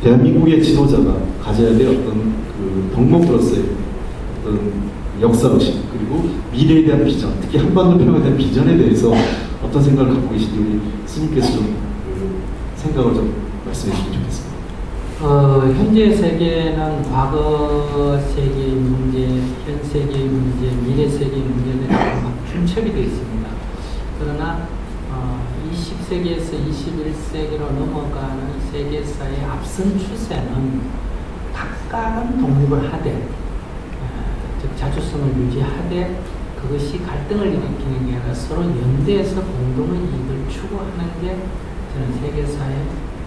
대한민국의 지도자가 가져야 될 어떤 그 덕목으로서의 어떤 역사의식 그리고 미래에 대한 비전, 특히 한반도 평화에 대한 비전에 대해서 어떤 생각을 갖고 계신지 우리 스님께서 좀 생각을 좀 말씀해 주시면 좋겠습니다. 현재 세계는 과거 세계의 문제, 현 세계의 문제, 미래 세계의 문제들이 막 중첩이 되어 있습니다. 그러나 20세기에서 21세기로 넘어가는 세계사의 앞선 추세는 각각은 독립을 하되 즉 자주성을 유지하되 그것이 갈등을 일으키는 게 아니라 서로 연대해서 공동의 이익을 추구하는 게 저는 세계사의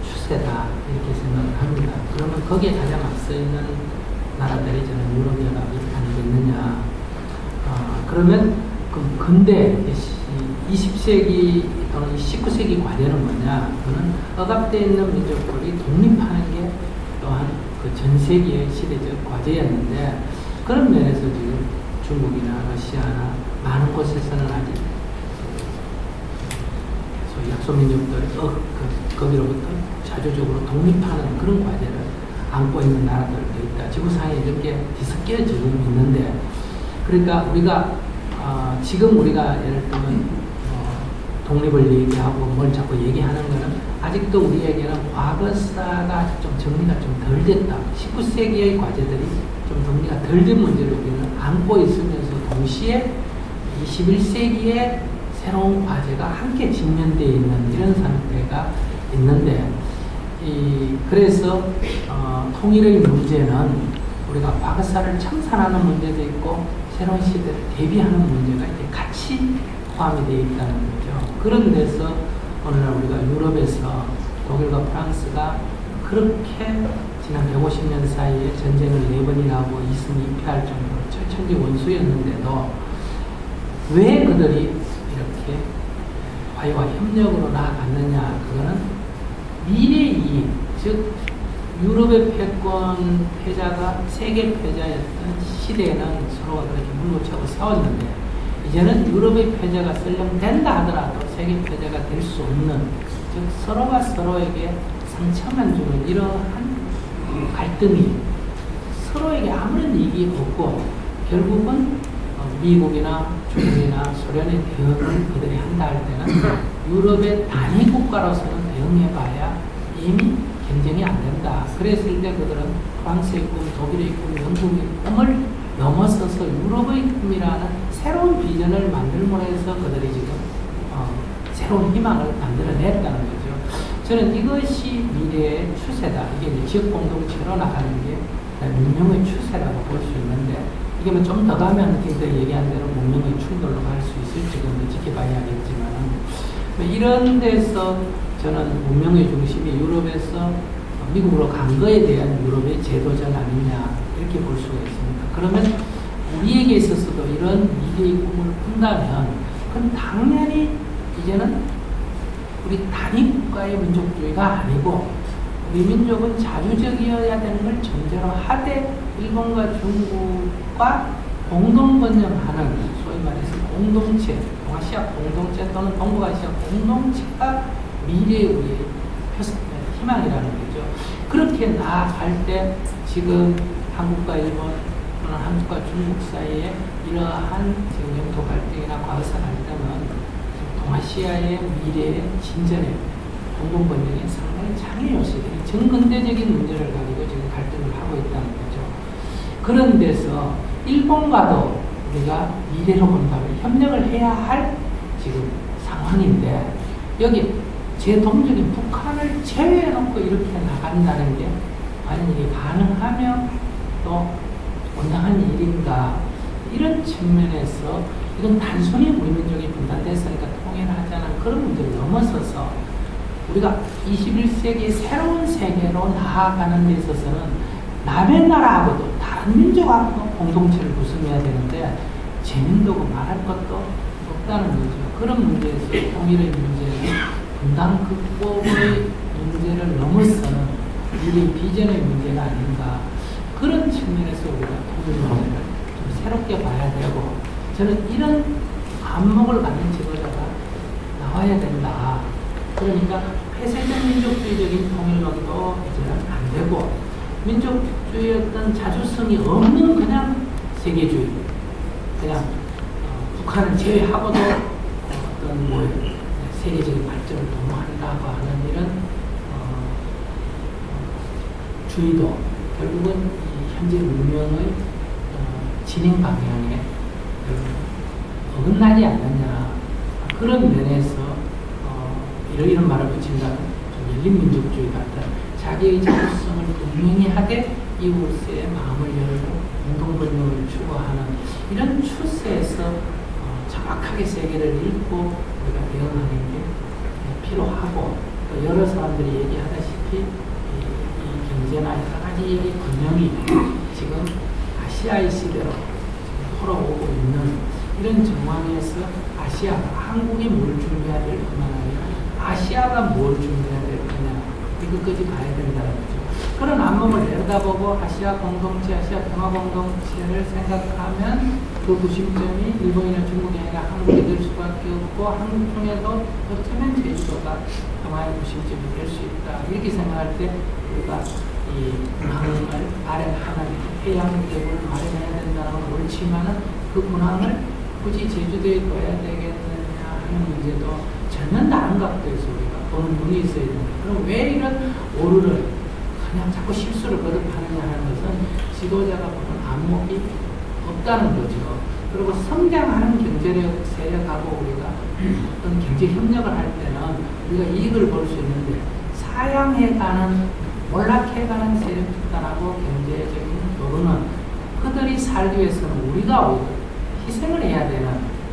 추세다 이렇게 생각을 합니다. 그러면 거기에 가장 앞서 있는 나라들이 저는 유럽연합이 아니겠느냐. 그러면 근대 20세기 또는 19세기 과제는 뭐냐? 그는 억압되어 있는 민족들이 독립하는 게 또한 그 전 세계의 시대적 과제였는데 그런 면에서 지금 중국이나 러시아나 많은 곳에서는 아직 소위 약소민족들이 거기로부터 자주적으로 독립하는 그런 과제를 안고 있는 나라들도 있다. 지구상에 이렇게 뒤섞여 지금 있는데 그러니까 우리가 지금 우리가 예를 들면 독립을 얘기하고 뭘 자꾸 얘기하는 거는 아직도 우리에게는 과거사가 아직 좀 정리가 좀 덜 됐다. 19세기의 과제들이 좀 정리가 덜 된 문제를 우리는 안고 있으면서 동시에 21세기의 새로운 과제가 함께 직면되어 있는 이런 상태가 있는데 그래서 통일의 문제는 우리가 과거사를 청산하는 문제도 있고 새로운 시대를 대비하는 문제가 이렇게 같이 포함이 되어 있다는 거죠. 그런 데서 오늘날 우리가 유럽에서 독일과 프랑스가 그렇게 지난 150년 사이에 전쟁을 4번이나 하고 이승이패할 정도로 철천지 원수였는데도 왜 그들이 이렇게 화해와 협력으로 나아갔느냐. 그거는 미래의 이익, 즉 유럽의 패권 패자가 세계 패자였던 시대에는 서로가 그렇게 물고차고 싸웠는데 이제는 유럽의 패자가 설령된다 하더라도 세계 패자가 될 수 없는 즉 서로가 서로에게 상처만 주는 이러한 갈등이 서로에게 아무런 이익이 없고 결국은 미국이나 중국이나 소련의 대응을 그들이 한다 할 때는 유럽의 단위 국가로서는 대응해봐야 이미 경쟁이 안 된다. 그랬을 때 그들은 프랑스의 꿈, 독일의 꿈, 영국의 꿈을 넘어서서 유럽의 꿈이라는 새로운 비전을 만들므로 해서 그들이 지금 새로운 희망을 만들어냈다는 거죠. 저는 이것이 미래의 추세다. 이게 이제 지역 공동체로 나가는 게 문명의 추세라고 볼 수 있는데 이게 뭐 좀 더 가면 굉장히 얘기한 대로 문명의 충돌로 갈 수 있을지도 지켜봐야겠지만 이런 데서 저는 문명의 중심이 유럽에서 미국으로 간 거에 대한 유럽의 재도전 아니냐 이렇게 볼 수가 있습니다. 그러면 우리에게 있어서도 이런 미래의 꿈을 꾼다면 그건 당연히 이제는 우리 단위 국가의 민족주의가 아니고 우리 민족은 자주적이어야 되는 걸 전제로 하되 일본과 중국과 공동 번영하는 소위 말해서 공동체, 동아시아 공동체 또는 동북아시아 공동체가 미래의 우리의 희망이라는 거죠. 그렇게 나아갈 때 지금 한국과 일본 또는 한국과 중국 사이에 이러한 지금 영토 갈등이나 과거사 갈등은 동아시아의 미래의 진전에 공동 번영에 상당히 장애 요소들이 정근대적인 문제를 가지고 지금 갈등을 하고 있다는 거죠. 그런 데서 일본과도 우리가 미래로 본다면 협력을 해야 할 지금 상황인데 여기 제동적인 북한을 제외해놓고 이렇게 나간다는 게 과연 이게 가능하며 또 온당한 일인가 이런 측면에서 이건 단순히 우리 민족이 분단됐으니까 통일하자는 그런 문제를 넘어서서 우리가 21세기 새로운 세계로 나아가는 데 있어서는 남의 나라하고도 다른 민족하고도 공동체를 구성해야 되는데 재민도고 말할 것도 없다는 거죠. 그런 문제에서 통일의 문제는 분단 극복의 문제를 넘어서는 우리 비전의 문제가 아닌가 그런 측면에서 우리가 통일 문제를 좀 새롭게 봐야 되고 저는 이런 안목을 갖는 지도자가 나와야 된다. 그러니까 폐쇄적 민족주의적인 통일론도 이제는 안 되고 되고 민족주의의 어떤 자주성이 없는 그냥 세계주의, 그냥 북한을 제외하고도 어떤 뭐 세계적인 발전을 도모한다고 하는 이런 주의도 결국은 이 현재 문명의 진행 방향에 어긋나지 않느냐, 그런 면에서 이런 말을 붙인다면 좀 열린 민족주의 같은 자기의 자주성을 분명히 하되 이웃의 마음을 열고 공동번영을 추구하는 이런 추세에서 정확하게 세계를 읽고 우리가 대응하는 게 필요하고, 또 여러 사람들이 얘기하다시피 이 경제나 여러 가지 얘기 균형이 지금 아시아의 시대로 돌아오고 있는 이런 정황에서 아시아가, 한국이 뭘 준비해야 될 뿐만 아니라 아시아가 뭘 준비해야 될 거냐, 이것까지 봐야 된다는 거죠. 그런 안목을 내려다보고 아시아 공동체, 아시아 평화 공동체를 생각하면 그 구심점이 일본이나 중국이 아니라 한국이 될 수밖에 없고, 한국 중에도 어쩌면 제주도가 평화의 구심점이 될 수 있다, 이렇게 생각할 때 우리가 이 군항을 마련하는, 해양대국을 마련해야 된다는 건 옳지만은 그 군항을 굳이 제주도에 둬야 되겠느냐 하는 문제도 전혀 다른 각도에서 우리가 보는 눈이 있어야 됩니다. 그럼 왜 이런 오류를 그냥 자꾸 실수를 거듭하느냐 하는 것은 지도자가 보는 안목이 없다는 거죠. 그리고 성장하는 경제력 세력하고 우리가 어떤 경제 협력을 할 때는 우리가 이익을 볼 수 있는데, 사양해가는, 몰락해가는 세력 집단하고 경제적인 교류는 그들이 살기 위해서는 우리가 오히려 희생을 해야 되는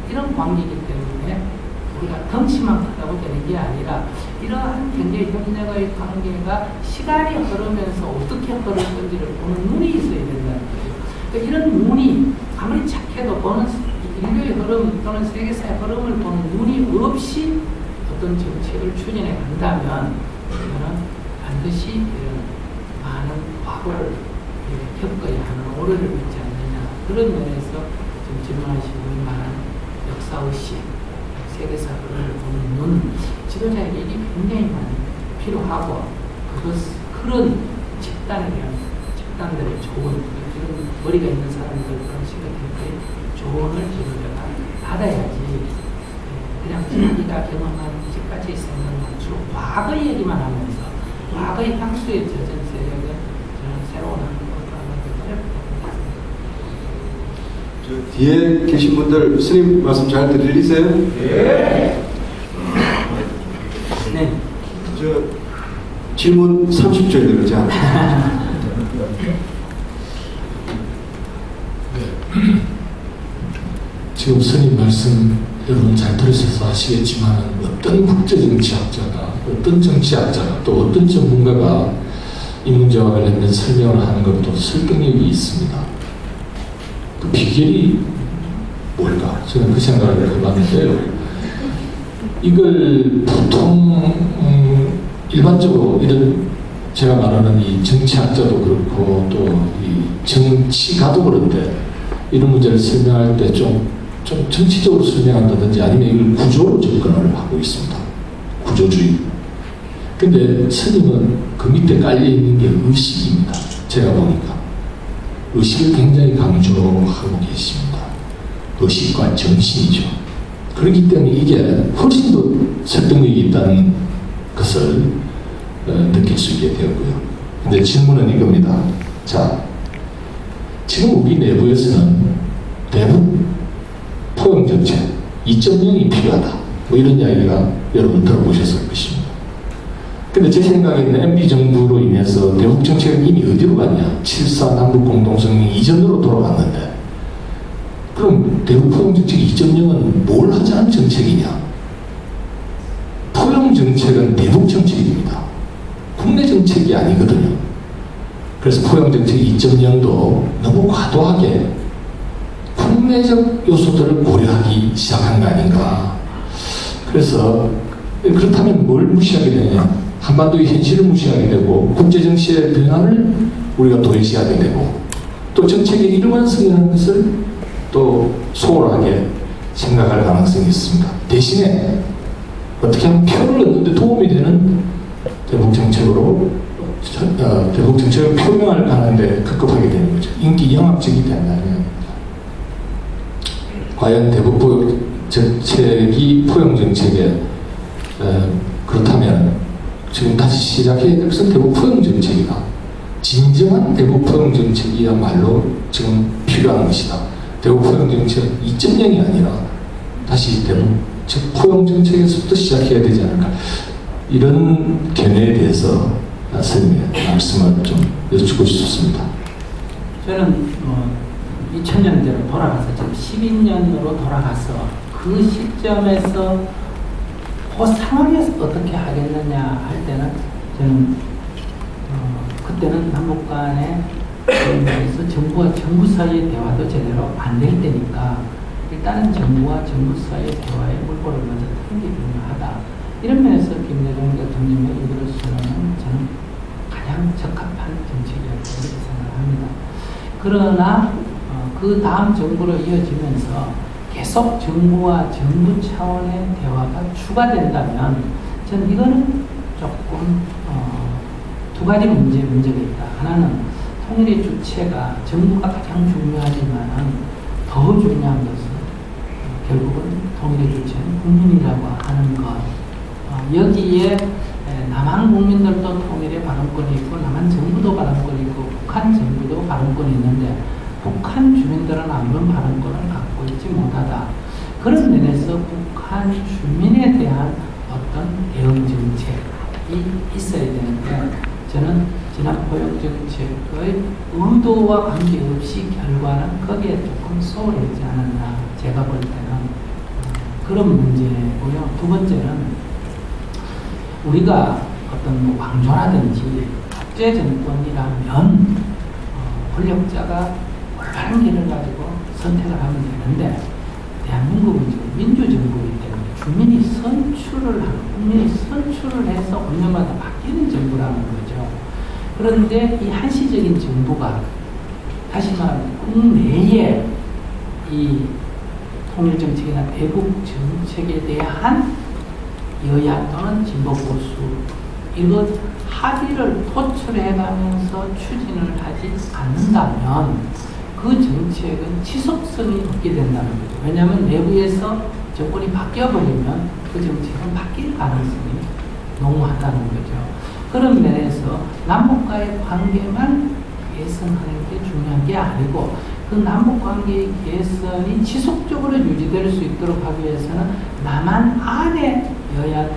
이런 관계이기 때문에 우리가 덩치만 크다고 되는 게 아니라 이러한 경제 협력의 관계가 시간이 흐르면서 어떻게 흐를 건지를 보는 눈이 있어야 된다는 거죠. 그러니까 이런 눈이 아무리 착해도 보는 인류의 흐름 또는 세계사의 흐름을 보는 눈이 없이 어떤 정책을 추진해 간다면 우리는 반드시 이런 많은 과거를 겪어야 하는 오류를 믿지 않느냐, 그런 면에서 지금 질문하시고 말하는 역사의식, 세계사를 보는 눈, 지도자에게 이게 굉장히 많이 필요하고, 그런 집단들의 조언, 이런 머리가 있는 사람들, 그런 시각들의 조언을 지도자가 받아야지, 그냥 자기가 경험한 지금까지 생각만 주로 과거 얘기만 하면서 과거의 향수에 젖은 세력은 저는 새로운 한국을 가는 어렵다고 생각합니다. 뒤에 계신 분들 스님 말씀 잘 들리세요? 네. 질문 30초에 들어오지 않아요? 지금 스님 말씀 여러분 잘 들으셔서 아시겠지만, 어떤 국제정치학자가, 어떤 정치학자가, 또 어떤 전문가가 이 문제와 관련된 설명을 하는 것도 설득력이 있습니다. 그 비결이 뭘까? 저는 그 생각을 해봤는데요. 이걸 보통 일반적으로 이런 제가 말하는 이 정치학자도 그렇고 또 이 정치가도 그런데 이런 문제를 설명할 때 좀 정치적으로 설명한다든지 아니면 이걸 구조로 접근을 하고 있습니다. 구조주의. 근데 스님은 그 밑에 깔려있는 게 의식입니다. 제가 보니까. 의식을 굉장히 강조하고 계십니다. 의식과 정신이죠. 그렇기 때문에 이게 훨씬 더 설득력이 있다는 것을 느낄 수 있게 되었고요. 근데 질문은 이겁니다. 자, 지금 우리 내부에서는 대북 포용 정책 2.0이 필요하다, 뭐 이런 이야기가 여러분 들어보셨을 것입니다. 근데 제 생각에는 MB 정부로 인해서 대북 정책은 이미 어디로 갔냐? 7.4 남북 공동성명 이전으로 돌아갔는데, 그럼 대북 포용 정책 2.0은 뭘 하자는 정책이냐? 포용 정책은 대북 정책입니다. 국내 정책이 아니거든요. 그래서 포용 정책 2.0도 너무 과도하게 국내적 요소들을 고려하기 시작한 거 아닌가. 그래서 그렇다면 뭘 무시하게 되냐? 한반도의 현실을 무시하게 되고, 국제정치의 변화를 우리가 도외시하게 되고, 또 정책의 일관성이라는 것을 또 소홀하게 생각할 가능성이 있습니다. 대신에 어떻게 하면 표를 얻는 데 도움이 되는 대북 정책으로 대북 정책을 표명을 하는데 급급하게 되는 거죠. 인기 영합적이 된다는 겁니다. 과연 대북 포용 정책이 포용 정책에 그렇다면 지금 다시 시작해야 될 것은 대북 포용 정책이다. 진정한 대북 포용 정책이야말로 지금 필요한 것이다. 대북 포용 정책 2.0이 아니라 다시 대북 포용 정책에서부터 시작해야 되지 않을까. 이런 견해에 대해서 선생님의 말씀을 좀 여쭙고 싶습니다. 저는 2000년대로 돌아가서 지금 12년으로 돌아가서 그 시점에서 그 상황에서 어떻게 하겠느냐 할 때는 저는 그때는 남북 간의 그래서 정부와 정부 사이의 대화도 제대로 안 될 때니까 일단은 정부와 정부 사이의 대화의 물꼬를 먼저 트는 게 중요하다. 이런 면에서 김대중 대통령의 이들로서는 저는 가장 적합한 정책이라고 이렇게 생각합니다. 그러나 그 다음 정부로 이어지면서 계속 정부와 정부 차원의 대화가 추가된다면 저는 이거는 조금 두 가지 문제가 있다. 하나는 통일의 주체가 정부가 가장 중요하지만 더 중요한 것은 결국은 통일의 주체는 국민이라고 하는 것. 여기에 남한 국민들도 통일의 발언권이 있고 남한 정부도 발언권이 있고 북한 정부도 발언권이 있는데 북한 주민들은 아무런 발언권을 갖고 있지 못하다. 그런 면에서 북한 주민에 대한 어떤 대응 정책이 있어야 되는데 저는 지난 포용 정책의 의도와 관계없이 결과는 거기에 조금 소홀했지 않았나 제가 볼 때는 그런 문제고요. 두 번째는 우리가 어떤 뭐 왕조라든지 독재 정권이라면 권력자가 올바른 길을 가지고 선택을 하면 되는데 대한민국은 지금 민주정부이기 때문에 주민이 선출을 하고 국민이 선출을 해서 5년마다 바뀌는 정부라는 거죠. 그런데 이 한시적인 정부가 다시 말하면 국내에 이 통일정책이나 대북 정책에 대한 여야 또는 진보 보수 이것 합의를 토출해가면서 추진을 하지 않는다면 그 정책은 지속성이 없게 된다는 거죠. 왜냐하면 내부에서 정권이 바뀌어버리면 그 정책은 바뀔 가능성이 농후하다는 거죠. 그런 면에서 남북과의 관계만 개선하는 게 중요한 게 아니고 그 남북관계의 개선이 지속적으로 유지될 수 있도록 하기 위해서는 남한 안에 여야든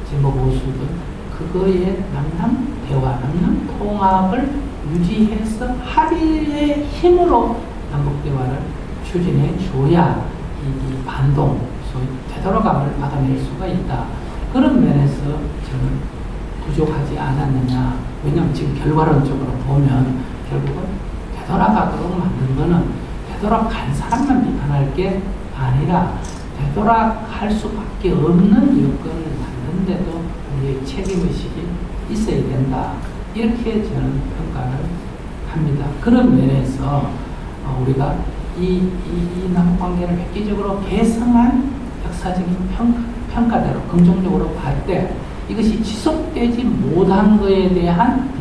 진보 보수든 그거에 남남 대화, 남남 통합을 유지해서 합의의 힘으로 남북 대화를 추진해 줘야 이 반동, 소위 되돌아감을 막아낼 수가 있다. 그런 면에서 저는 부족하지 않았느냐. 왜냐하면 지금 결과론적으로 보면 결국은 되돌아가도록 만든 거는 되돌아간 사람만 비판할 게 아니라 되돌아갈 수밖에 없는 여건을 만드는데도 우리의 책임의식이 있어야 된다. 이렇게 저는 평가를 합니다. 그런 면에서 우리가 이 남북관계를 획기적으로 개선한 역사적인 평가대로 긍정적으로 볼 때 이것이 지속되지 못한 것에 대한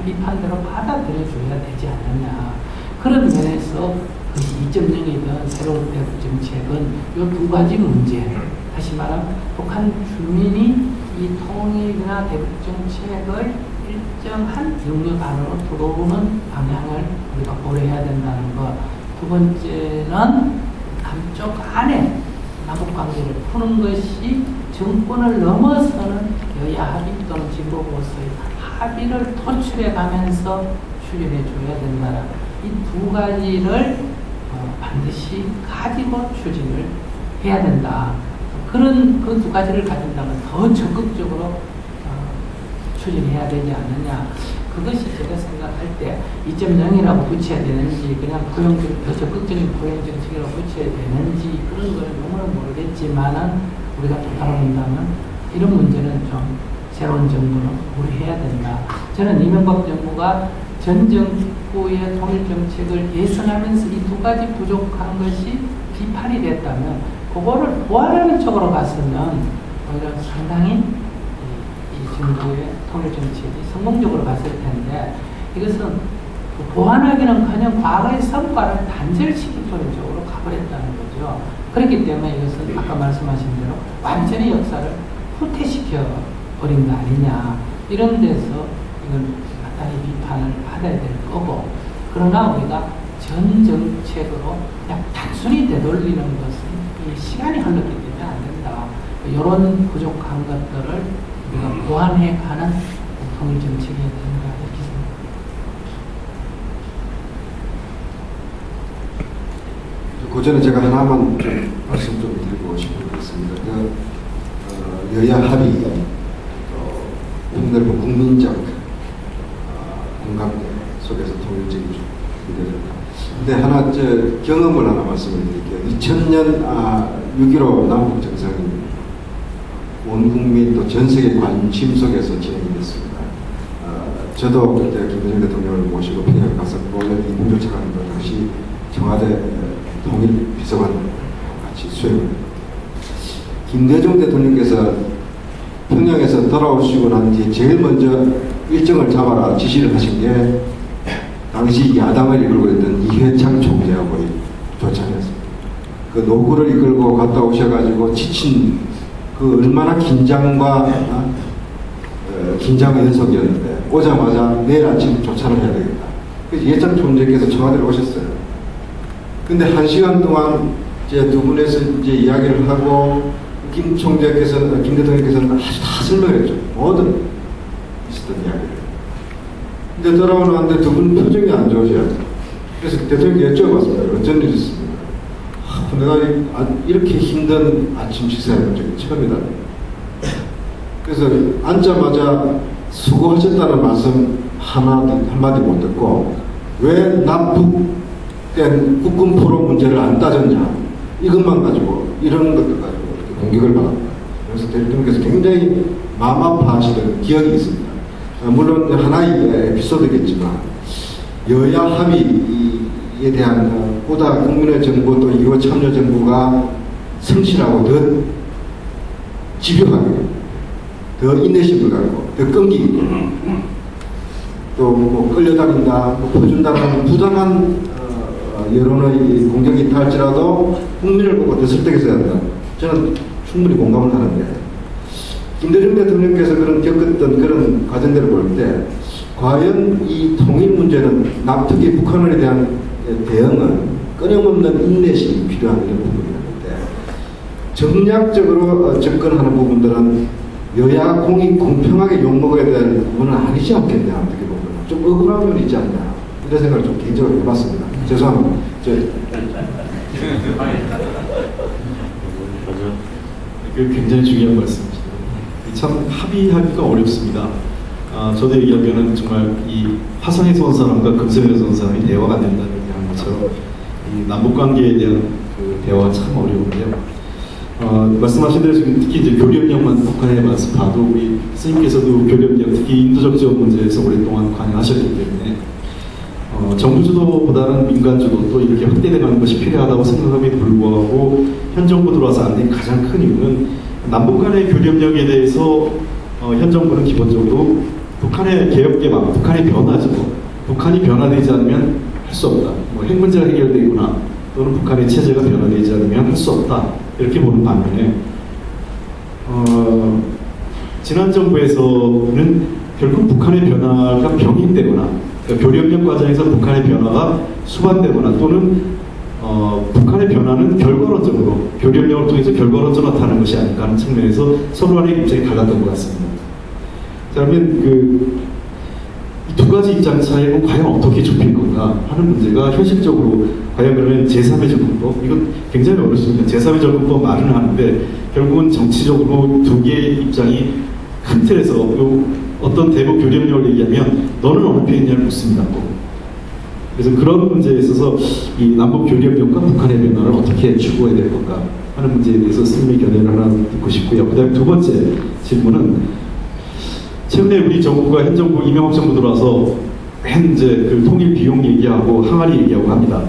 비판대로 받아들여줘야 되지 않느냐. 그런 면에서 그것이 2.0이든 새로운 대북 정책은 이 두 가지 문제, 다시 말하면 북한 주민이 이 통일이나 대북 정책의 일정한 영역 안으로 들어오는 방향을 우리가 고려해야 된다는 것. 두 번째는 남쪽 안에 남북관계를 푸는 것이 정권을 넘어서는 여야 합의 또는 진보 보수의 합의를 토출해 가면서 추진해 줘야 된다. 이 두 가지를 반드시 가지고 추진을 해야 된다. 그런 그 두 가지를 가진다면 더 적극적으로 추진해야 되지 않느냐. 그것이 제가 생각할 때 2.0이라고 붙여야 되는지 그냥 더 적극적인 포용 정책이라고 붙여야 되는지 그런 거는 너무는 모르겠지만은 우리가 돌아본다면 이런 문제는 좀 새로운 정부는 우리 해야 된다. 저는 이명박 정부가 전 정부의 통일 정책을 개선하면서 이 두 가지 부족한 것이 비판이 됐다면 그거를 보완하는 쪽으로 갔으면 오히려 상당히 이 정부의 통일 정책이 성공적으로 갔을 텐데 이것은 보완하기는커녕 과거의 성과를 단절시킬 쪽으로 가버렸다는 거죠. 그렇기 때문에 이것은 아까 말씀하신 대로 완전히 역사를 후퇴시켜 버린 거 아니냐 이런 데서 이건 마땅히 비판을 받아야 될 거고, 그러나 우리가 전 정책으로 그냥 단순히 되돌리는 것은 이 시간이 흘렀기 때문에 안 된다. 이런 부족한 것들을 우리가 보완해 가는 통일 정책이 된다 이렇게 생각합니다. 그 전에 제가 하나만 좀 말씀 좀 드리고 싶은 게 있습니다. 여야 합의, 폭넓은 국민적 공감대 속에서 통일적이 준비됩니다. 근데 하나 경험을 하나 말씀을 드릴게요. 2000년 6.15 남북 정상이 온 국민 또 전 세계 관심 속에서 진행이 됐습니다. 저도 그때 김대중 대통령을 모시고 평양에 갔었고, 이봉조 차관도 당시 청와대 통일 비서관 같이 수행을 했습니다. 김대중 대통령께서 평양에서 돌아오시고 난 뒤에 제일 먼저 일정을 잡아라 지시를 하신 게 당시 야당을 이끌고 있던 이회창 총재하고 조찬했습니다. 그 노구를 이끌고 갔다 오셔가지고 지친 그 얼마나 긴장과 긴장 연속이었는데 오자마자 내일 아침 조찬을 해야 되겠다. 그래서 이회창 총재께서 청와대로 오셨어요. 근데 1시간 동안 이제 두 분에서 이제 이야기를 하고 김 대통령께서는 아주 다 설명했죠. 모든 있었던 이야기를. 근데 돌아오는데 두 분 표정이 안 좋으셔요. 그래서 대통령께 여쭤봤습니다. 어쩐 일이 있습니까? 내가 이렇게 힘든 아침 식사해본 적이 처음이다. 그래서 앉자마자 수고하셨다는 말씀 한마디 못 듣고, 왜 납북된 국군 포로 문제를 안 따졌냐, 이것만 가지고 이런 것들 가지고 공격을 받았다. 그래서 대통령께서 굉장히 마음 아파하시던 기억이 있습니다. 물론 하나의 에피소드겠지만 여야 합의에 대한 보다 국민의 정부 또 이후 참여정부가 성실하고 더 집요하게, 더 인내심을 갖고, 더 끈기 있고, 또 뭐 끌려다닌다, 뭐 퍼준다는 부당한 여론의 공격이 있다 할지라도 국민을 보고 더 설득해서야 한다. 저는 충분히 공감을 하는데, 김대중 대통령께서 겪었던 그런 과정들을 볼 때 과연 이 통일 문제는 특히 북한에 대한 대응은 끊임없는 인내심이 필요한 이런 부분이었는데, 정략적으로 접근하는 부분들은 여야 공이 공평하게 욕먹어야 될 부분은 아니지 않겠냐, 어떻게 보면 좀 억울한 면이 있지 않냐, 이런 생각을 좀 개인적으로 해봤습니다. 죄송합니다. 굉장히 중요한 말씀이시죠. 참 합의하기가 어렵습니다. 저도 얘기하면은 정말 이 화성에서 온 사람과 금성에서 온 사람이 대화가 안 된다는 얘기하는 것처럼 이 남북 관계에 대한 그 대화가 참 어려운데요. 말씀하신 대로 지금 특히 이제 교류협력만 북한에 말씀 봐도 우리 스님께서도 교류협력, 특히 인도적 지원 문제에서 오랫동안 관여하셨기 때문에 정부 주도보다는 민간 주도 또 이렇게 확대되는 것이 필요하다고 생각함에도 불구하고 현 정부 들어와서 안 된 가장 큰 이유는 남북 간의 교류협력에 대해서 현 정부는 기본적으로 북한의 개혁 개방, 북한의 변화죠. 북한이 변화되지 않으면 할 수 없다. 뭐 핵 문제가 해결되거나 또는 북한의 체제가 변화되지 않으면 할 수 없다. 이렇게 보는 반면에 지난 정부에서는 결국 북한의 변화가 병행되거나, 그러니까 교류협력 과정에서 북한의 변화가 수반되거나 또는 북한의 변화는 결과론적으로 교류협력을 통해서 결과론적으로 나타나는 것이 아닐까 하는 측면에서 서로 간의 입장이 달랐던 것 같습니다. 자, 그러면 이 두 가지 입장 차이는 과연 어떻게 좁힐 건가 하는 문제가 현실적으로 과연 그러면 제3의 접근법, 이건 굉장히 어렵습니다. 제3의 접근법 말은 하는데 결국은 정치적으로 두 개의 입장이 큰 틀에서 어떤 대북 교류협력을 얘기하면 너는 어느 편이냐를 묻습니다. 그래서 그런 문제에 있어서 이 남북 교류협력과 북한의 변화를 어떻게 추구해야 될 건가 하는 문제에 대해서 스님의 견해를 하나 듣고 싶고요. 그 다음에 두 번째 질문은 최근에 우리 정부가 현 정부 이명박 정부 들어와서 현재 그 통일 비용 얘기하고 항아리 얘기하고 합니다.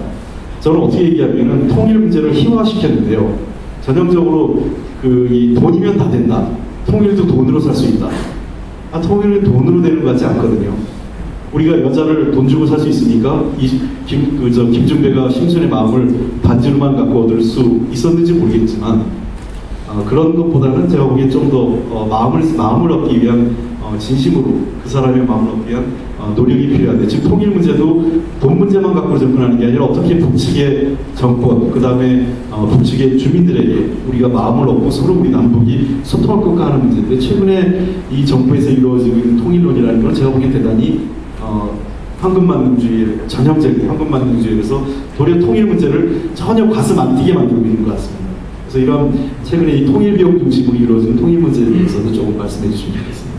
저는 어떻게 얘기하면은 통일 문제를 희화시켰는데요. 전형적으로 이 돈이면 다 된다. 통일도 돈으로 살 수 있다. 통일은 돈으로 되는 것 같지 않거든요. 우리가 여자를 돈 주고 살 수 있으니까 김중배가 심순의 마음을 반지로만 갖고 얻을 수 있었는지 모르겠지만 그런 것보다는 제가 보기엔 좀 더 마음을 얻기 위한 진심으로 그 사람의 마음을 얻기 위한 노력이 필요한데, 지금 통일 문제도 돈 문제만 갖고 접근하는 게 아니라 어떻게 북측의 정권, 그 다음에 북측의 주민들에게 우리가 마음을 얻고 서로 우리 남북이 소통할 것까 하는 문제인데, 최근에 이 정부에서 이루어지고 있는 통일론이라는 건 제가 보기엔 대단히 황금만능주의, 전형적인 황금만능주의에서 도리어 통일 문제를 전혀 가슴 안 뛰게 만들고 있는 것 같습니다. 그래서 이런 최근에 이 통일 비용 중심으로 이루어지는 통일 문제에 대해서도 조금 말씀해 주시면 좋겠습니다.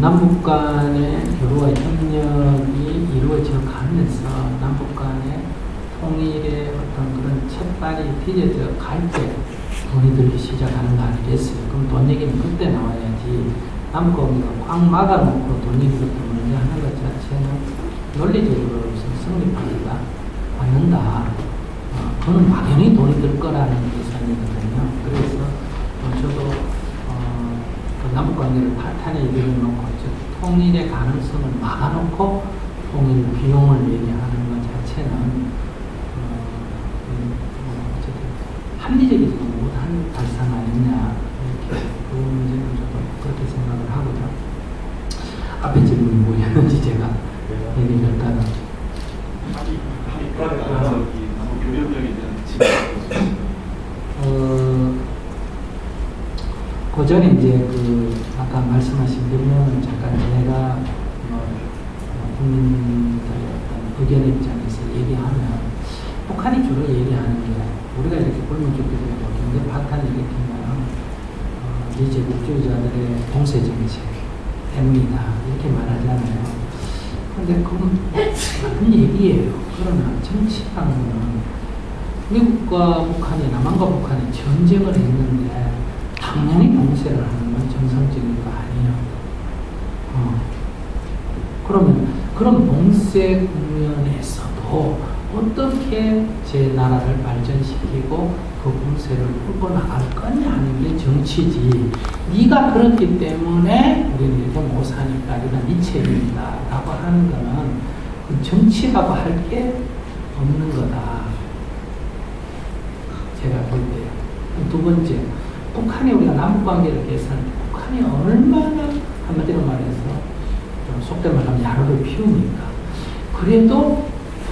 남북 간의 교류와 협력이 이루어져 가면서 남북 간의 통일의 어떤 그런 첫발이 디뎌져 갈 때 돈이 들기 시작하는 거 아니겠어요? 그럼 돈 얘기는 그때 나와야지. 남북관계가 꽉 막아놓고 돈 얘기부터 먼저 하는 것 자체는 논리적으로 성립하기가 않는다. 그건 막연히 돈이 들 거라는 계산이거든요. 그래서 저도 그 남북관계를 파탄에 이르놓고 통일의 가능성을 막아놓고 통일 비용을 얘기하는 것 자체는 어쨌든 합리적이지 못한 발상 아니냐, 이렇게 그 문제는 저도 그렇게 생각을 하고요. 앞에 질문이 뭐였는지 제가 얘기를 했다가 그 전에 이제 아까 말씀하신 부분 잠깐 제가 국민들의 어떤 의견 입장에서 얘기하면, 북한이 주로 얘기하는 게 우리가 이렇게 굶주리고 경제 파탄을 일으키면 이제 국주의자들의 봉쇄 정책 때문이다 이렇게 말하잖아요. 근데 그건 맞는 얘기예요. 그러나 정치라는 거는 미국과 북한이, 남한과 북한이 전쟁을 했는데 당연히 봉쇄를 하는 건 정상적인 거 아니에요. 그러면 그런 봉쇄 국면에서도 어떻게 제 나라를 발전시키고 그 봉쇄를 풀고 나갈 거냐 하는 게 정치지. 네가 그렇기 때문에 우리는 이렇게 못 사니까 네가 네 책임이다 라고 하는 거는 그 정치라고 할 게 없는 거다, 제가 볼 때요. 두 번째, 북한이 우리가 남북관계를 계산할 때 북한이 얼마나 한마디로 말해서 좀 속된 말하면 야로를 피우니까. 그래도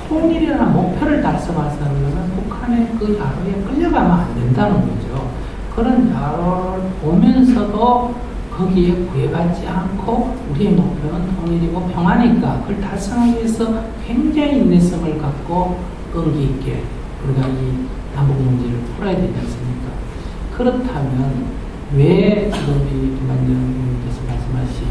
통일이라는 목표를 달성하려면 북한의 그 야로에 끌려가면 안 된다는 거죠. 그런 야로를 보면서도 거기에 구애받지 않고 우리의 목표는 통일이고 평화니까 그걸 달성하기 위해서 굉장히 인내성을 갖고 끈기 있게 우리가 이 남북 문제를 풀어야 되지 않습니까? 그렇다면 왜 지금 이 김만정 의원님께서 말씀하신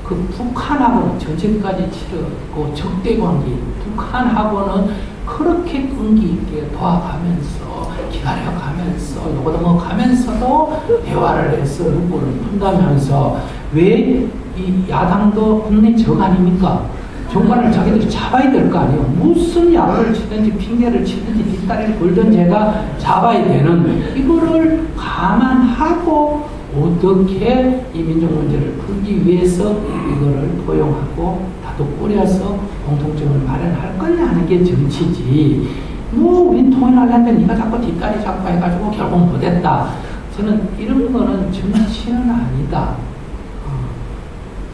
그 북한하고는 전쟁까지 치르고 적대 관계, 북한하고는 그렇게 끈기 있게 도와가면서 기다려가면서 요거 넘어가면서도 대화를 해서 루포를 푼다면서 왜 이 야당도 국내 적 아닙니까? 정권을 자기들이 잡아야 될 거 아니에요. 무슨 야를 치든지 핑계를 치든지 뒷다리를 걸든 제가 잡아야 되는 이거를 감안하고 어떻게 이 민족 문제를 풀기 위해서 이거를 포용하고 다독 꾸려서 공통점을 마련할 거냐 하는 게 정치지. 뭐 우린 통일하려는데 네가 자꾸 뒷다리 잡고 해가지고 결국 못했다. 저는 이런 거는 정치는 아니다.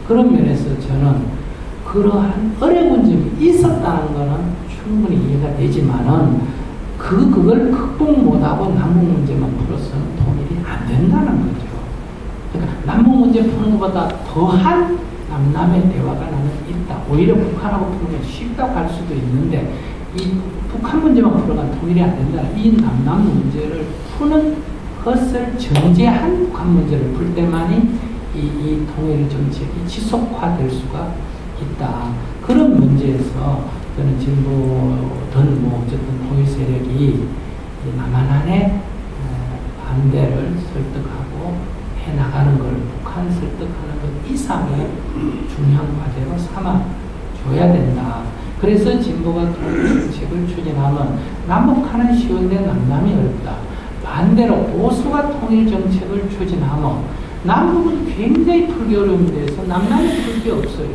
그런 면에서 저는 그러한 어려운 점이 있었다는 거는 충분히 이해가 되지만은 그걸 극복 못하고 남북 문제만 풀어서는 통일이 안 된다는 거죠. 그러니까 남북 문제 푸는 것보다 더한 남남의 대화가 나는 있다. 오히려 북한하고 푸는 게 쉽다고 할 수도 있는데 이 북한 문제만 풀어가면 통일이 안 된다. 이 남남 문제를 푸는 것을 전제한 북한 문제를 풀 때만이 이 통일 정책이 지속화될 수가 있다. 그런 문제에서 저는 진보든 뭐 어쨌든 통일 세력이 남한 안에 반대를 설득하고 해나가는 걸 북한 설득하는 것 이상의 중요한 과제로 삼아줘야 된다. 그래서 진보가 통일 정책을 추진하면 남북한은 쉬운데 남남이 어렵다. 반대로 보수가 통일 정책을 추진하면 남북은 굉장히 풀기 어려운 데서 남남이 풀 게 없어요.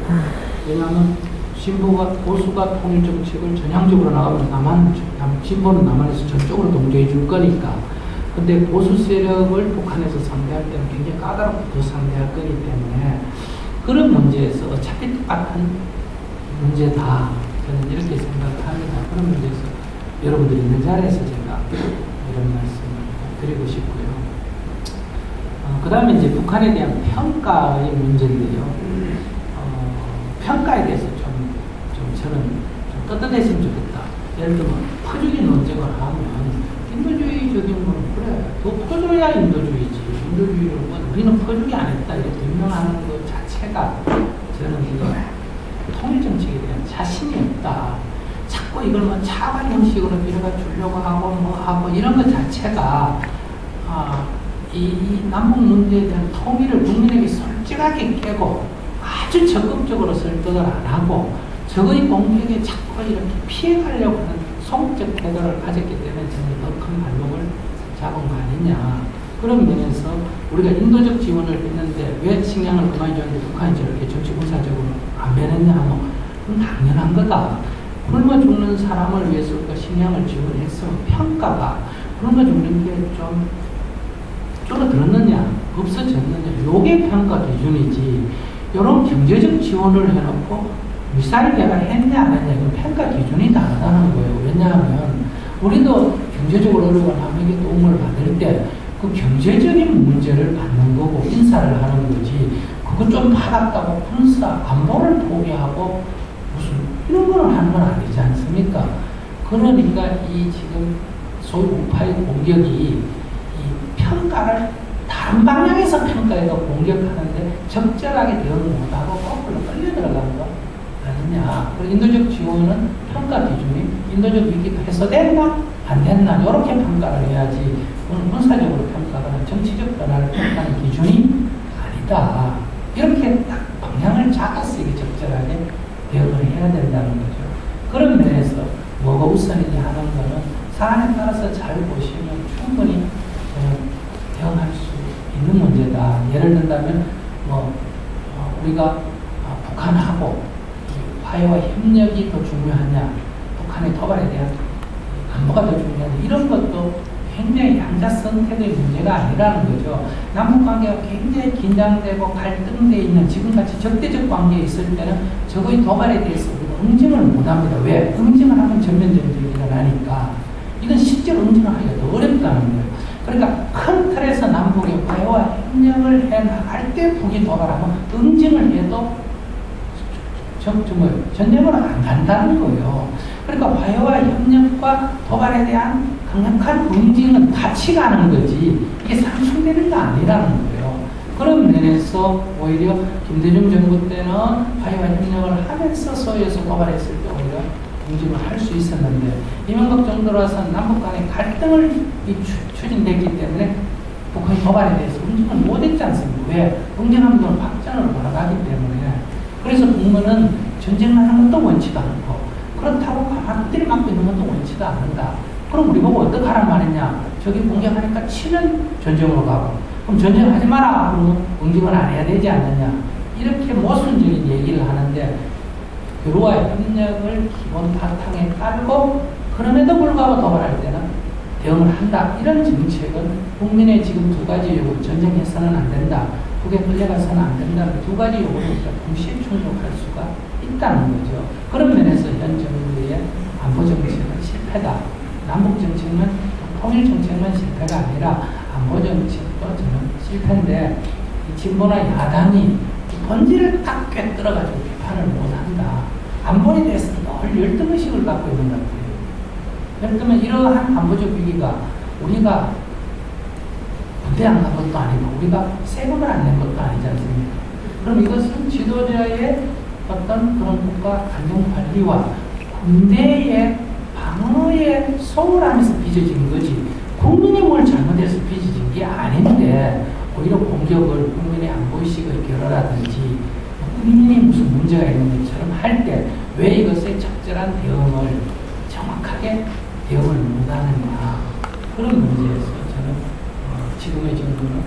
왜냐하면 진보가 보수가 통일 정책을 전향적으로 나가면 진보는 남한에서 전적으로 동조해 줄 거니까. 근데 보수 세력을 북한에서 상대할 때는 굉장히 까다롭게 더 상대할 거기 때문에 그런 문제에서 어차피 똑같은 문제다. 저는 이렇게 생각합니다. 그런 문제에서 여러분들이 있는 자리에서 제가 이런 말씀을 드리고 싶고요. 그 다음에 이제 북한에 대한 평가의 문제인데요. 평가에 대해서 저는 좀 떳떳했으면 좋겠다. 예를 들면 퍼주기 논쟁을 하면 인도주의적인 건 그래 더 퍼줘야 인도주의지. 인도주의로 우리는 퍼주기 안 했다 이렇게 변명하는 것 자체가 저는 이거 통일 정책에 대한 자신이 없다. 자꾸 이걸 뭐 차관 형식으로 밀어가 주려고 하고 뭐 하고 이런 것 자체가 이 남북 문제에 대한 통일을 국민에게 솔직하게 깨고 아주 적극적으로 설득을 안 하고 적의 공격에 자꾸 이렇게 피해가려고 하는 소극적 태도를 가졌기 때문에 저는 더 큰 발목을 잡은 거 아니냐. 그런 면에서 우리가 인도적 지원을 했는데 왜 식량을 그만이 줬는데 북한이 저렇게 정치군사적으로 안 변했냐 하면 그건 당연한 거다. 굶어 죽는 사람을 위해서 우리가 식량을 지원했으면 평가가 굶어 죽는 게 좀 줄어들었느냐 없어졌느냐 요게 평가 기준이지. 이런 경제적 지원을 해놓고 미사일 개발했냐 안 했냐 이건 평가 기준이 다르다는 거예요. 왜냐하면 우리도 경제적으로 어려운 남에게 도움을 받을 때 그 경제적인 문제를 받는 거고 인사를 하는 거지. 그거 좀 받았다고 군사 안보를 포기하고 무슨 이런 거를 하는 건 아니지 않습니까? 그러니까 이 지금 소위 우파의 공격이 이 평가를 다른 방향에서 평가해서 공격하는데 적절하게 대응 못하고 거꾸로 끌려 들어가는 거 아니냐. 그리고 인도적 지원은 평가 기준이 인도적 위기가 해소됐나 안 됐나 이렇게 평가를 해야지. 오늘 군사적으로 평가하거나 정치적 변화를 평가하는 기준이 아니다. 이렇게 딱 방향을 잡아서 이게 적절하게 대응을 해야 된다는 거죠. 그런 면에서 뭐가 우선이냐 하는 거는 사안에 따라서 잘 보시면 충분히 대응할 수 있는 문제다. 예를 든다면 우리가 북한하고 화해와 협력이 더 중요하냐, 북한의 도발에 대한 안보가 더 중요하냐 이런 것도 굉장히 양자 선택의 문제가 아니라는 거죠. 남북 관계가 굉장히 긴장되고 갈등되어 있는 지금같이 적대적 관계에 있을 때는 적의 도발에 대해서 우리가 응징을 못합니다. 왜? 응징을 하면 전면 전쟁이 일어나니까 이건 실제로 응징을 하기가 더 어렵다는 거예요. 그러니까 큰 틀에서 남북의 화해와 협력을 해나갈 때 북이 도발하면 응징을 해도 전쟁으로 안 간다는 거예요. 그러니까 화해와 협력과 도발에 대한 강력한 응징은 같이 가는 거지 이게 상충되는 게 아니라는 거예요. 그런 면에서 오히려 김대중 정부 때는 화해와 협력을 하면서 소위에서 도발했을 때 오히려 응징을 할 수 있었는데 이명박 정부로 와서 남북 간의 갈등을 추진됐기 때문에 북한의 도발에 대해서 응징을 못했지 않습니까? 왜? 응징하면 그건 확전으로 돌아가기 때문에. 그래서 북한은 전쟁을 하는 것도 원치도 않고 그렇다고 가만히 엎드려 맞고 있는 것도 원치도 않는다. 그럼 우리 보고 어떻게 하란 말이냐? 저기 공격하니까 치면 전쟁으로 가고 그럼 전쟁하지 마라. 그러면 응징을 안 해야 되지 않느냐? 이렇게 모순적인 얘기를 하는데 교류와 협력을 기본 바탕에 깔고 그럼에도 불구하고 도발할 때는 대응을 한다. 이런 정책은 국민의 지금 두 가지 요구, 전쟁해서는 안 된다. 북에 끌려가서는 안 된다는 두 가지 요구를 동시에 충족할 수가 있다는 거죠. 그런 면에서 현 정부의 안보 정책은 실패다. 남북 정책만, 통일 정책만 실패가 아니라 안보 정책도 저는 실패인데 이 진보나 야당이 본질을 딱 꿰뚫어가지고 비판을 못한다. 안보에 대해서는 늘 열등의식을 갖고 있는 것 같아요. 예를 들면 이러한 안보적 위기가 우리가 군대 안 간 것도 아니고 우리가 세금을 안 낸 것도 아니지 않습니까? 그럼 이것은 지도자의 어떤 그런 국가 안정 관리와 군대의 방어에 소홀함에서 빚어진 거지 국민이 뭘 잘못해서 빚어진 게 아닌데 오히려 공격을 국민의 안보의식의 결여라든지 국민이 무슨 문제가 있는 것처럼 할 때 왜 이것에 적절한 대응을 정확하게 대응을 못하는가 그런 문제에서 저는 지금의 정부는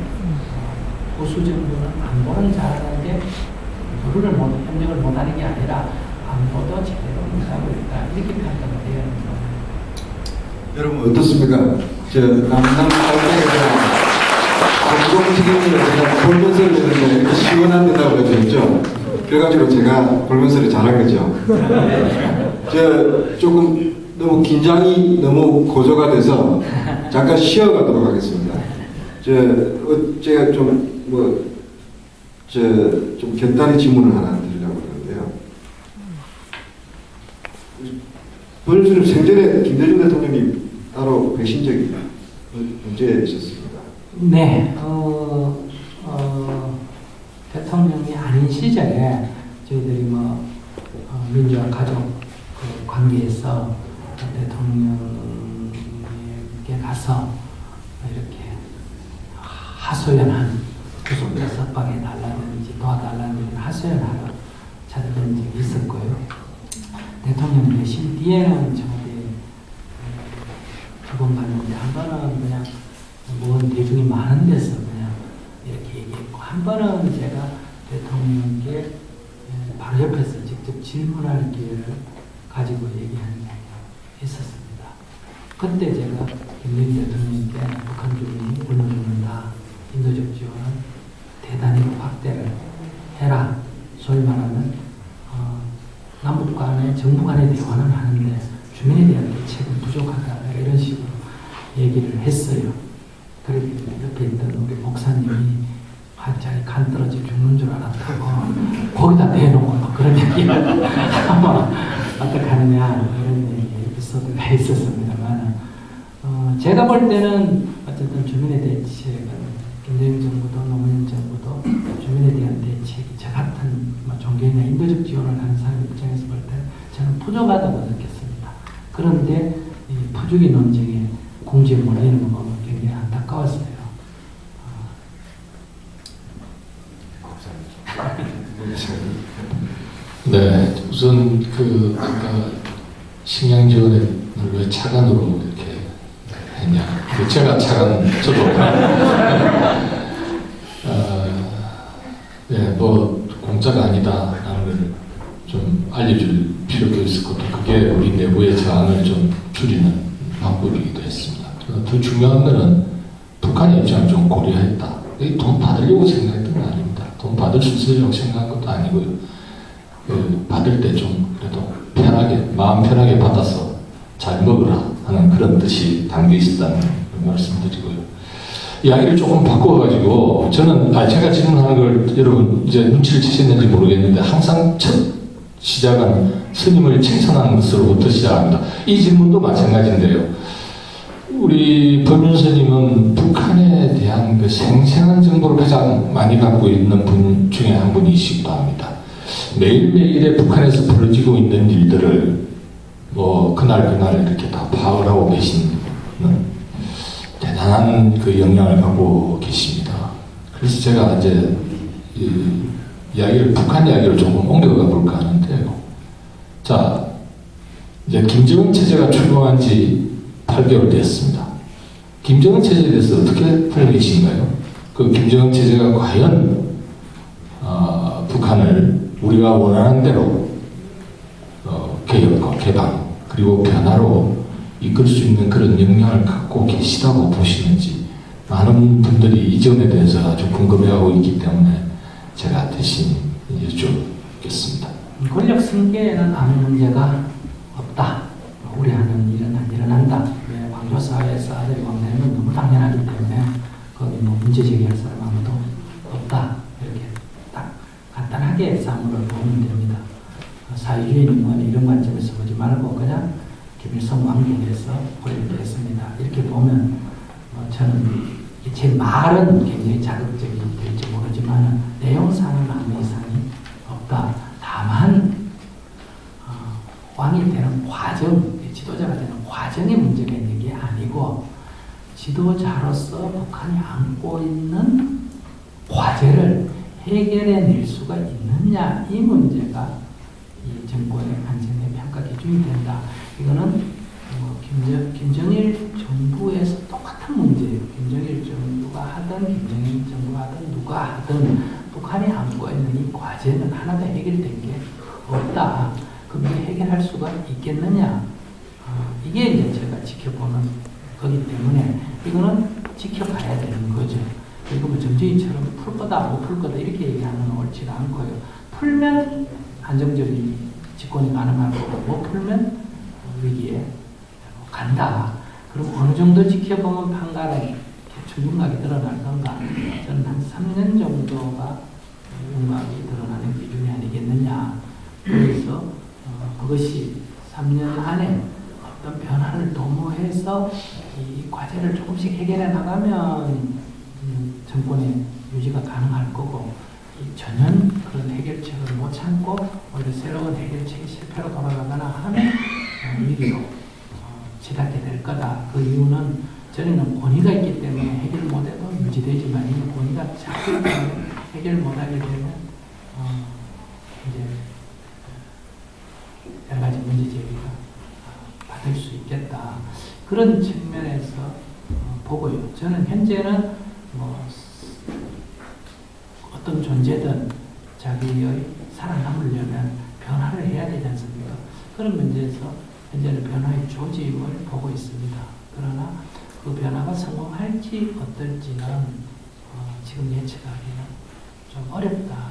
보수 정부는 안보는 잘하는데 협력을 못하는 게 아니라 안보도 제대로 못하고 있다. 이렇게 평가가 되어 있는 겁니다. 여러분 어떻습니까? 저 남남 관계에서 공공지기를 제가 볼면서를 내는데 이렇게 시원한 데다고 그러셨죠? 그래가지고 제가 볼면서를 잘한 거죠. 저 조금 너무 긴장이 너무 고조가 돼서 잠깐 쉬어가도록 하겠습니다. 제가 좀 간단히 질문을 하나 드리려고 그러는데요. 본인은 생전에 김대중 대통령이 따로 뵈신 적이 언제 있었습니까? 네, 대통령이 아닌 시절에 저희들이 민주화 가족 그 관계에서 대통령에게 가서 이렇게 하소연한 구속에 석방해 달라든지 도와달라는 하소연하러 찾아간 적이 있었고요. 대통령 되신 뒤에는 저한테 두 번 봤는데 한 번은 그냥 모은 대중이 많은 데서 그냥 이렇게 얘기했고 한 번은 제가 대통령께 바로 옆에서 직접 질문할 기회를 가지고 얘기한 적이 있었습니다. 그때 제가 김대중 대통령께 북한 주민이 굶어 죽는다. 인도적 지원은 대단히 확대를 해라. 소위 말하는 남북 간의 정부 간의 대화는 하는데 주민에 대한 대책은 부족하다. 이런 식으로 얘기를 했어요. 그리고 옆에 있던 우리 목사님이 갑자기 간 떨어져 죽는 줄 알았다고 거기다 대놓고 막 그런 얘기를 하면 어떡하느냐 이런 얘기 에피소드가 있었습니다만 제가 볼 때는 어쨌든 주민의 대책은 김대중 정부도 노무현 정부도 주민에 대한 대책이 저 같은 종교이나 인도적 지원을 하는 사람 입장에서 볼 때 저는 부족하다고 느꼈습니다. 그런데 이 부주기 논쟁에 공지에 몰리는 거 보면 굉장히 안타까웠어요. 네, 우선 아까 식량 지원을 왜 차관으로 이렇게 했냐? 제가 차관 저도 네, 공짜가 아니다라는 걸 좀 알려줄 필요가 있을 것도 그게 우리 내부의 저항을 좀 줄이는 방법이기도 했습니다. 더 중요한 거는 북한의 입장을 좀 고려했다. 돈 받으려고 생각했던 건 아닙니다. 돈 받을 수 있으려고 생각한 것도 아니고요. 받을 때 좀 그래도 편하게, 마음 편하게 받아서 잘 먹으라 하는 그런 뜻이 담겨 있었다는 말씀드리고요. 이야기를 조금 바꿔가지고 저는 제가 질문하는 걸 여러분 이제 눈치를 채셨는지 모르겠는데 항상 첫 시작은 스님을 칭찬하는 것으로부터 시작합니다. 이 질문도 마찬가지인데요. 우리 법륜 스님은 북한에 대한 그 생생한 정보를 가장 많이 갖고 있는 분 중에 한 분이시기도 합니다. 매일매일에 북한에서 벌어지고 있는 일들을 그날 이렇게 다 파악을 하고 계시는 대단한 그 역량을 갖고 계십니다. 그래서 제가 이제 북한 이야기를 조금 옮겨가 볼까 하는데요. 자, 이제 김정은 체제가 출범한 지 8개월 됐습니다. 김정은 체제에 대해서 어떻게 알고 계신가요? 그 김정은 체제가 과연 북한을 우리가 원하는 대로 개혁과 개방 그리고 변화로 이끌 수 있는 그런 역량을 갖고 계시다고 보시는지 많은 분들이 이 점에 대해서 아주 궁금해하고 있기 때문에 제가 대신 여쭙겠습니다. 권력 승계에는 아무 문제가 없다. 우리 하는 일은 일어난다. 광주 사회에서 아들이 왕래는 너무 당연하기 때문에 거기 문제 제기할 사람 아무도 없다. 이렇게 딱 간단하게 쌍으로 보면 됩니다. 사회주의는 이런 관점에서 보지 말고 그냥 김일성 왕국에서 고립되었습니다. 이렇게 보면 저는 제 말은 굉장히 자극적이 될지 모르지만 내용상은 아무 이상이 없다. 다만 왕이 되는 과정, 지도자가 되는 과정에 문제가 있는 게 아니고 지도자로서 북한이 안고 있는 과제를 해결해낼 수가 있느냐 이 문제가 이 정권의 관점의 평가 기준이 된다. 이거는 김정일 정부에서 똑같은 문제예요. 김정일 정부가 정부가 하든 김정인 정부가 하든 누가 하든 북한이 안고 있는 이 과제는 하나도 해결된 게 없다. 그럼 이게 해결할 수가 있겠느냐? 이게 이제 제가 지켜보는 거기 때문에 이거는 지켜가야 되는 거죠. 이거 뭐 정재인처럼 풀 거다 못 풀 거다 이렇게 얘기하면 옳지가 않고요. 풀면 안정적인 집권이 가능할 거고 못 풀면 위기에 간다. 그럼 어느 정도 지켜보면 판가름이 충분하게 드러날 건가? 저는 한 3년 정도가 윤곽이 드러나는 기준이 아니겠느냐. 그래서 그것이 3년 안에 어떤 변화를 도모해서 이 과제를 조금씩 해결해 나가면 정권의 유지가 가능할 거고 전혀 그런 해결책을 못 참고 오히려 새로운 해결책이 실패로 돌아가거나 하면 위기로 치닫게 될 거다. 그 이유는 저희는 권위가 있기 때문에 해결 못해도 유지되지만 이 권위가 작기 때문에 해결 못하게 되면 이제 여러 가지 문제 제기가 받을 수 있겠다. 그런 측면에서 보고요. 저는 현재는 뭐 어떤 존재든 자기의 살아남으려면 변화를 해야 되지 않습니까? 그런 문제에서 현재는 변화의 조짐을 보고 있습니다. 그러나 그 변화가 성공할지 어떨지는 지금 예측하기는 좀 어렵다.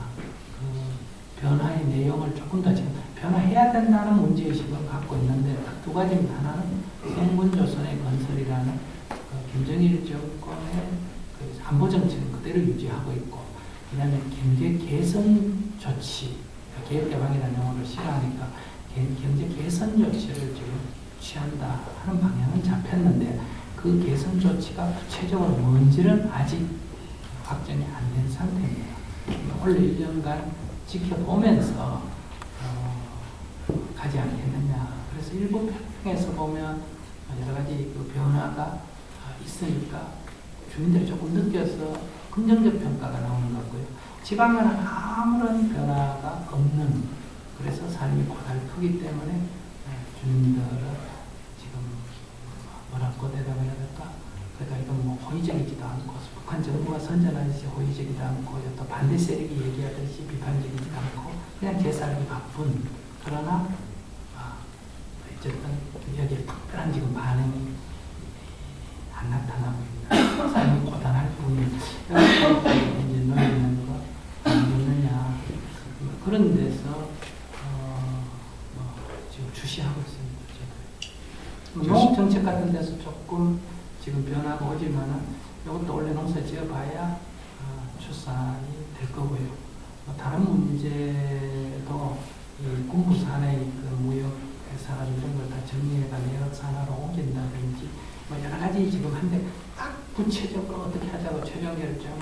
그 변화의 내용을 조금 더 지금 변화해야 된다는 문제의식을 갖고 있는데 딱 두 가지입니다. 하나는 생군조선의 건설이라는 김정일 정권의 그 안보 정책을 그대로 유지하고 있고 그 다음에 경제 개선 조치, 개혁개방이라는 용어를 싫어하니까 경제 개선 조치를 지금 취한다 하는 방향은 잡혔는데 그 개선 조치가 구체적으로 뭔지는 아직 확정이 안 된 상태입니다. 올 1년간 지켜보면서 가지 않겠느냐. 그래서 일부 평에서 보면 여러 가지 그 변화가 있으니까 주민들이 조금 느껴서 긍정적 평가가 나오는 것 같고요. 지방은 아무런 변화가 없는 그래서 삶이 고달프기 때문에 주민들은 지금 뭐라고 대답해야 될까? 그러니까 이건 뭐 호의적이지도 않고 북한 정부가 선전하듯이 호의적이지도 않고 또 반대 세력이 얘기하듯이 비판적이지도 않고 그냥 제 삶이 바쁜 그러나 어쨌든 여기에 특별한 지금 반응이 안 나타나고 있다. 삶이 고단할 뿐 이제 놓이는 거 없느냐 그런 데서 지금 주시하고 있습니다. 농업 정책 같은 데서 조금 지금 변화가 오지만은 이것도 원래 농사 지어봐야 출산이 될 거고요. 다른 문제도 이 군부 산의 그 무역 회사라는 이런 걸 다 정리해가 내역 산하로 옮긴다든지 뭐 여러 가지 지금 한데 딱 구체적으로 어떻게 하자고 최종 결정은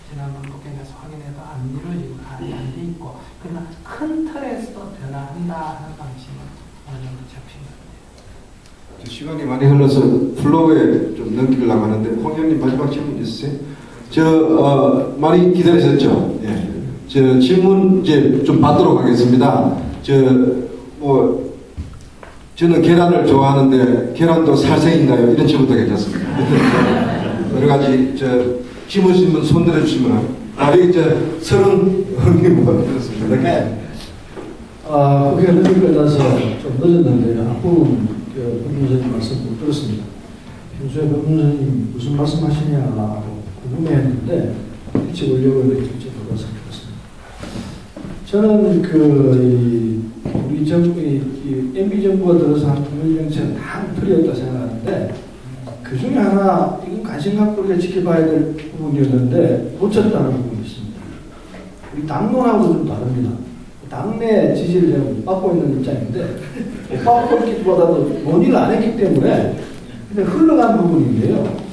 지난번 국회 가서 확인해도 안 이루어지고 안 돼 있고 그러나 큰 틀에서 변화한다 하는 방식은 어느 정도 잡힌 것 같아요. 시간이 많이 흘러서 플로우에 좀 넘기려고 하는데 홍 의원님 마지막 질문 있으세요? 많이 기다리셨죠? 예. 저 질문 이제 좀 받도록 하겠습니다. 저는 계란을 좋아하는데 계란도 살생인가요? 이런 질문도 괜찮습니다. 여러 가지 질문 손 들어주시면 여기 서른 의원님 그렇습니다. 네. 국회 흐름이 끝나서 좀 늦었는데 앞부분 법무사님 말씀 못 들었습니다. 평소에 법무사님 무슨 말씀하시냐고 궁금해했는데 일찍 오려고 이렇게 직접 받아서 들었습니다. 저는 우리 정부, MB 정부가 들어서 한 국민정책은 다 틀렸다 생각하는데 그 중에 하나 이건 관심 갖고 우리가 지켜봐야 될 부분이었는데 놓쳤다는 부분이 있습니다. 우리 당론하고 좀 다릅니다. 당내 지지를 제가 못 받고 있는 입장인데 못 받고 있기보다도 논의를 안 했기 때문에 근데 흘러간 부분인데요.